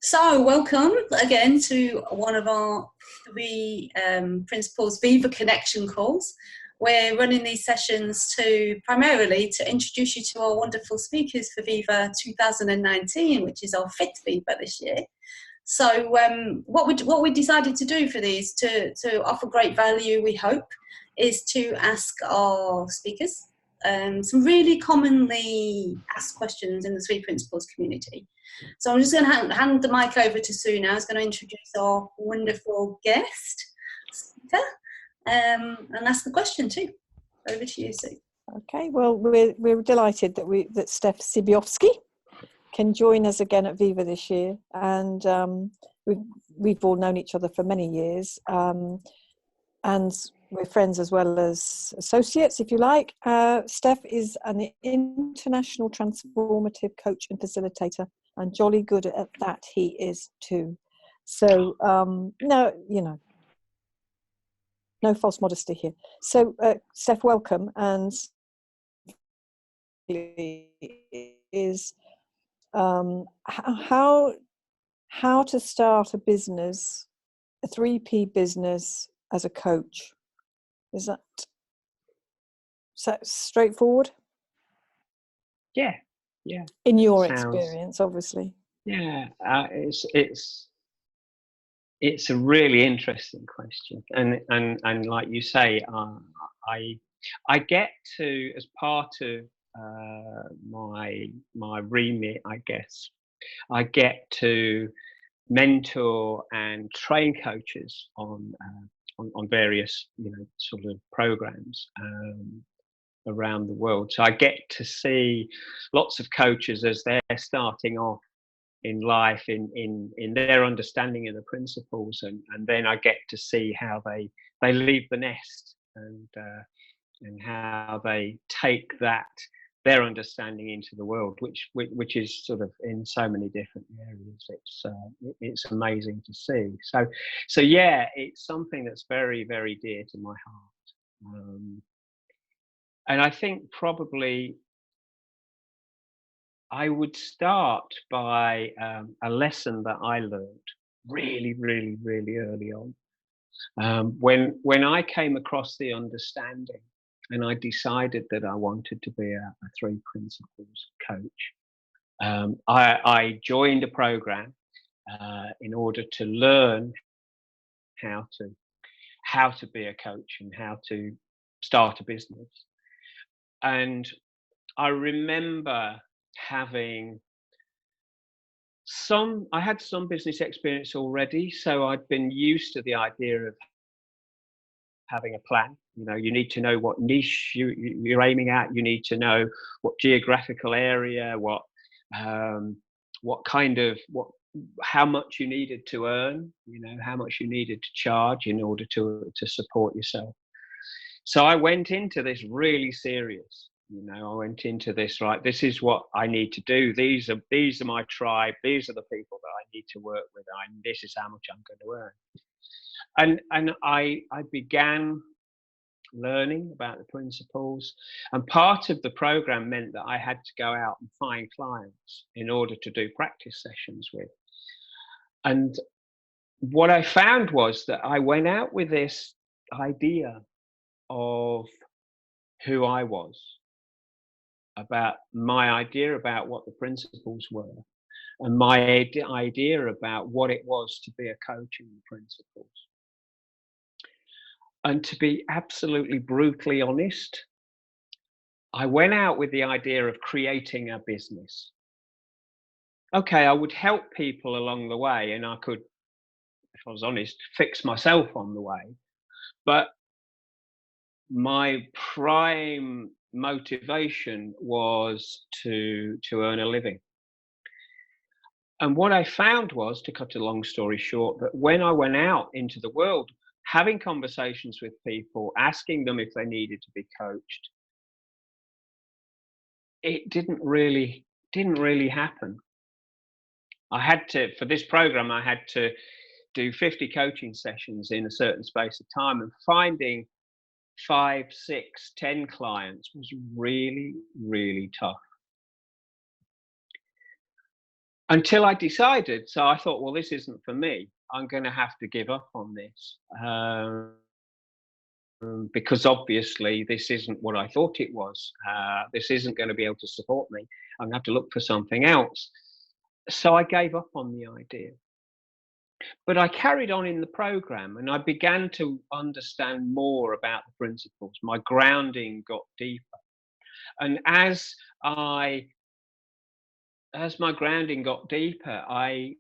So, welcome again to one of our three principles Viva Connection calls. We're running these sessions primarily to introduce you to our wonderful speakers for Viva 2019, which is our fifth Viva this year. So, what we decided to do for these to offer great value, we hope, is to ask our speakers some really commonly asked questions in the Three Principles community. So I'm just going to hand the mic over to Sue now. Who's going to introduce our wonderful guest speaker and ask the question too. Over to you, Sue. Okay, well, we're delighted that Stef Cybichowski can join us again at Viva this year, and we've all known each other for many years, and we're friends as well as associates, if you like. Stef is an international transformative coach and facilitator, and jolly good at that he is too. So, no false modesty here. So, Stef, welcome, and is how to start a business, a 3P business as a coach. Is that straightforward? Yeah. In your experience, obviously. Yeah, it's a really interesting question, and like you say, I get to, as part of my remit, I guess, I get to mentor and train coaches on various sort of programs around the world. So I get to see lots of coaches as they're starting off in life in their understanding of the principles, and then I get to see how they leave the nest and how they take their understanding into the world, which is sort of in so many different areas. It's amazing to see. So yeah, it's something that's very, very dear to my heart. And I think probably I would start by a lesson that I learned really, really, really early on. When I came across the understanding and I decided that I wanted to be a 3 Principles coach, I joined a program in order to learn how to be a coach and how to start a business. And I remember having I had some business experience already, so I'd been used to the idea of having a plan. You need to know what niche you're aiming at. You need to know what geographical area, how much you needed to earn, how much you needed to charge in order to support yourself. So I went into this really serious. I went into this, right, this is what I need to do. These are my tribe. These are the people that I need to work with. This is how much I'm going to earn. And I began learning about the principles. And part of the program meant that I had to go out and find clients in order to do practice sessions with. And what I found was that I went out with this idea of who I was, about my idea about what the principles were, and my idea about what it was to be a coach in the principles. And to be absolutely brutally honest, I went out with the idea of creating a business. Okay, I would help people along the way, and I could, if I was honest, fix myself on the way. But my prime motivation was to earn a living. And what I found was, to cut a long story short, that when I went out into the world, having conversations with people, asking them if they needed to be coached, it didn't really happen. For this program, I had to do 50 coaching sessions in a certain space of time, and finding 5, 6, 10 clients was really, really tough. until I decided. So I thought, well, this isn't for me. I'm going to have to give up on this. Because obviously this isn't what I thought it was. This isn't going to be able to support me. I'm going to have to look for something else. So I gave up on the idea. But I carried on in the program, and I began to understand more about the principles. My grounding got deeper. And as my grounding got deeper, I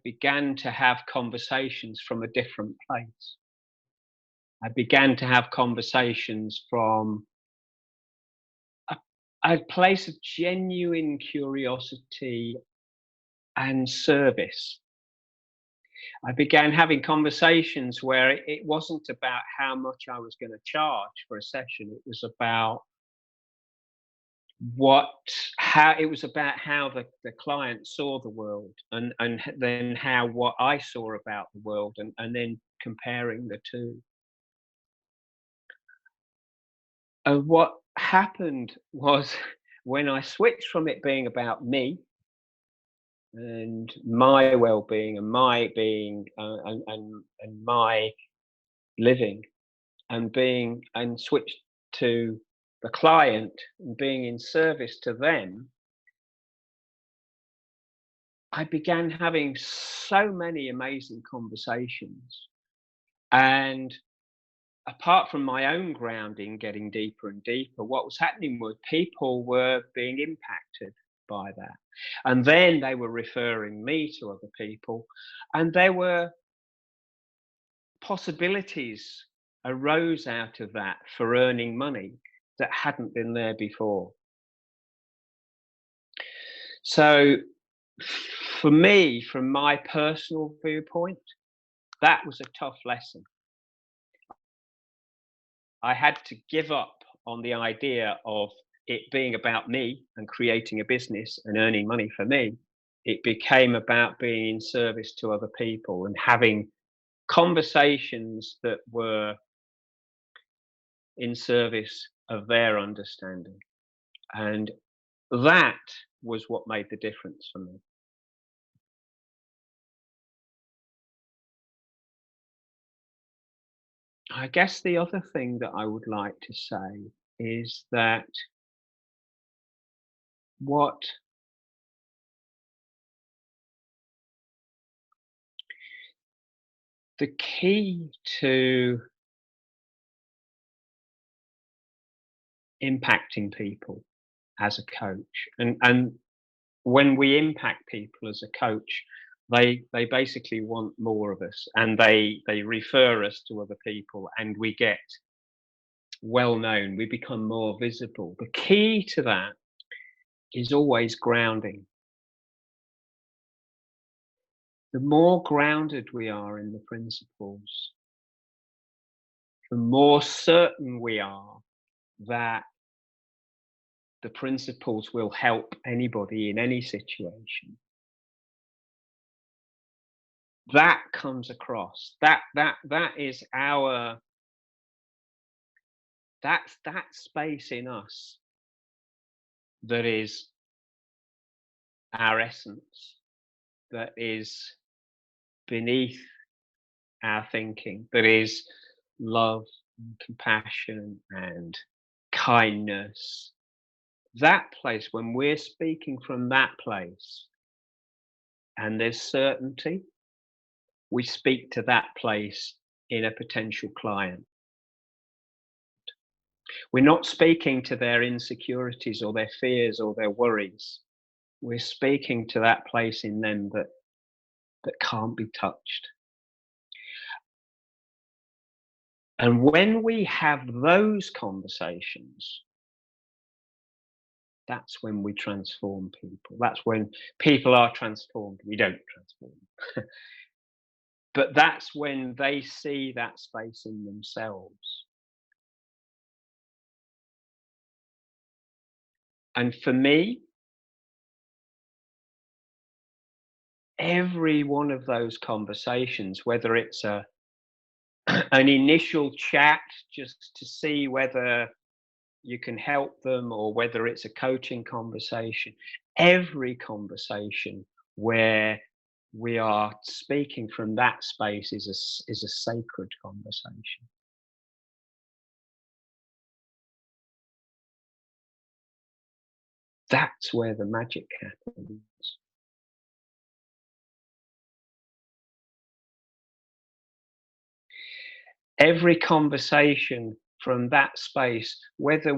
began to have conversations from a different place. I began to have conversations from a place of genuine curiosity and service. I began having conversations where it wasn't about how much I was going to charge for a session. It was about how the client saw the world, and then what I saw about the world, and then comparing the two. And what happened was, when I switched from it being about me and my well-being and my being and my living, and switched to the client and being in service to them, I began having so many amazing conversations. And apart from my own grounding getting deeper and deeper, what was happening was people were being impacted by that. And then they were referring me to other people, and there were possibilities arose out of that for earning money that hadn't been there before. So for me, from my personal viewpoint, that was a tough lesson. I had to give up on the idea of it being about me and creating a business and earning money for me. It became about being in service to other people and having conversations that were in service of their understanding. And that was what made the difference for me. I guess the other thing that I would like to say is that the key to impacting people as a coach, and when we impact people as a coach, they basically want more of us, and they refer us to other people, and we get well known, we become more visible. The key to that is always grounding. The more grounded we are in the principles, the more certain we are that the principles will help anybody in any situation. That comes across. That is our, that's that space in us that is our essence, that is beneath our thinking, that is love and compassion and kindness. That place, when we're speaking from that place and there's certainty, we speak to that place in a potential client. We're not speaking to their insecurities or their fears or their worries. We're speaking to that place in them that can't be touched. And when we have those conversations, that's when we transform people. That's when people are transformed. We don't transform. But that's when they see that space in themselves. And for me, every one of those conversations, whether it's an initial chat just to see whether you can help them, or whether it's a coaching conversation, every conversation where we are speaking from that space is a sacred conversation. That's where the magic happens. Every conversation from that space, whether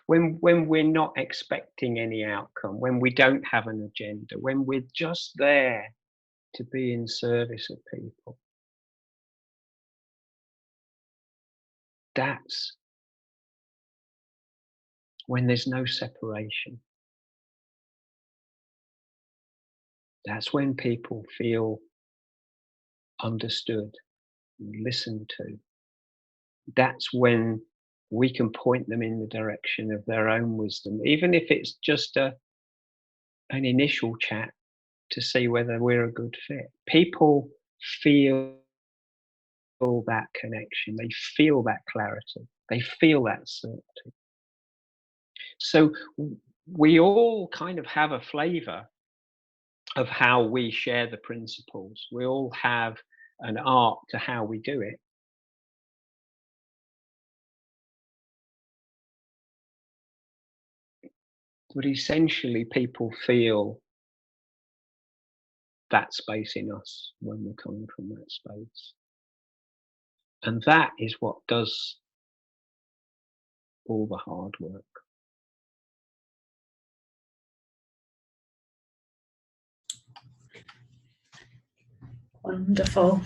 when we're not expecting any outcome, when we don't have an agenda, when we're just there to be in service of people, that's when there's no separation. That's when people feel understood, listened to. That's when we can point them in the direction of their own wisdom, even if it's just an initial chat to see whether we're a good fit. People feel that connection, they feel that clarity, they feel that certainty. So we all kind of have a flavor of how we share the principles. We all have an art to how we do it. But essentially, people feel that space in us when we're coming from that space. And that is what does all the hard work. Wonderful.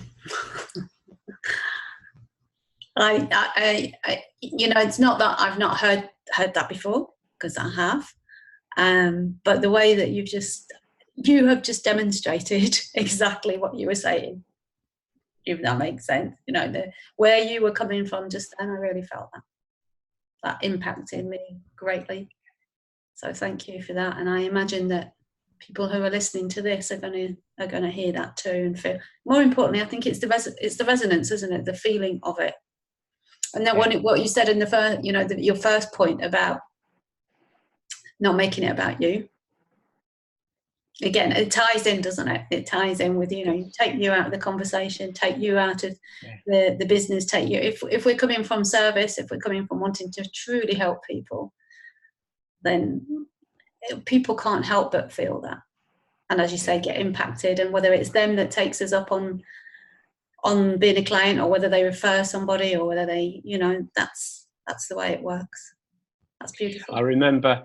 I it's not that I've not heard that before, because I have. But the way that you have just demonstrated exactly what you were saying, if that makes sense. Where you were coming from just then, I really felt that impacted me greatly. So thank you for that. And I imagine that people who are listening to this are going to hear that too and feel. More importantly, I think it's the resonance, isn't it? The feeling of it. And then what you said in the first, your first point about not making it about you. Again, it ties in, doesn't it? It ties in with, take you out of the conversation, take you out of the business, take you. If we're coming from service, if we're coming from wanting to truly help people, then people can't help but feel that. And as you say, get impacted. And whether it's them that takes us up on being a client, or whether they refer somebody, or whether they, that's the way it works. That's beautiful. I remember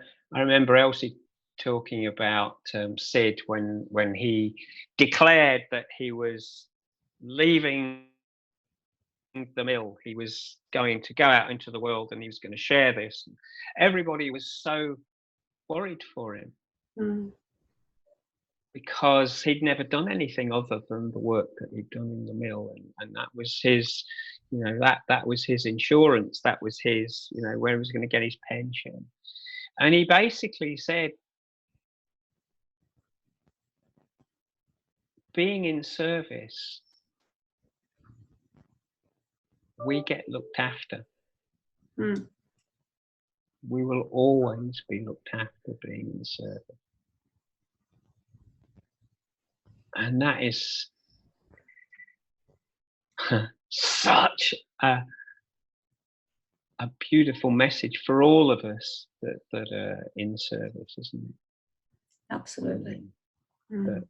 Elsie talking about Sid when he declared that he was leaving the mill. He was going to go out into the world and he was going to share this. Everybody was so worried for him. Because he'd never done anything other than the work that he'd done in the mill, and that was his, that was his insurance, that was his, where he was going to get his pension. And he basically said, being in service, we get looked after. We will always be looked after being in service. And that is such a beautiful message for all of us that are in service, isn't it? Absolutely. That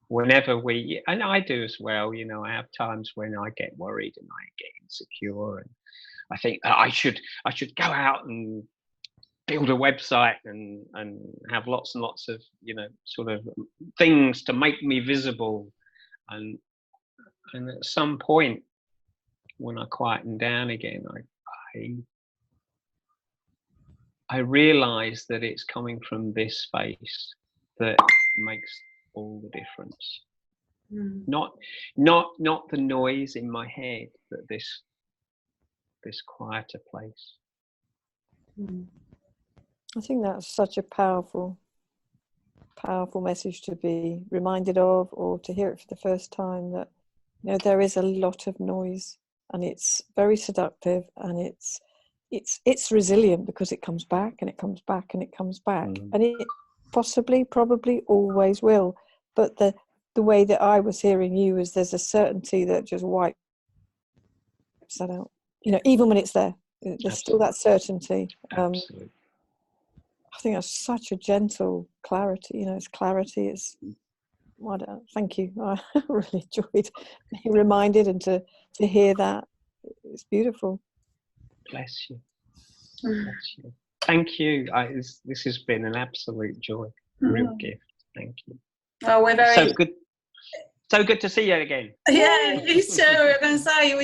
whenever and I do as well, I have times when I get worried and I get insecure, and I think I should go out and build a website and have lots and lots of sort of things to make me visible, and at some point when I quieten down again, I realize that it's coming from this space that makes all the difference. Not the noise in my head, but this quieter place. I think that's such a powerful message to be reminded of, or to hear it for the first time, that there is a lot of noise and it's very seductive and it's it's resilient because it comes back and it comes back and it comes back, and it probably always will. But the way that I was hearing you is there's a certainty that just wipes that out. You know, even when it's there, there's still that certainty. Absolutely. I think that's such a gentle clarity. You know, it's clarity. It's thank you. I really enjoyed being reminded and to hear that. It's beautiful. Bless you. Bless you. Thank you. This has been an absolute joy. Real gift. Thank you. Well, we're very so good to see you again. Yeah, you too. We're going to say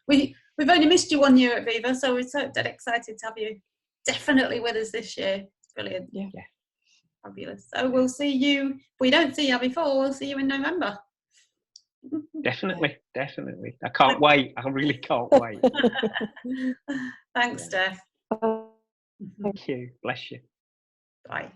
we've only missed you 1 year at Viva, so we're so dead excited to have you definitely with us this year. Brilliant. Yeah. Fabulous. So we'll see you. If we don't see you before, we'll see you in November. Definitely. I can't wait. I really can't wait. Thanks, Stef. Thank you. Bless you. Bye.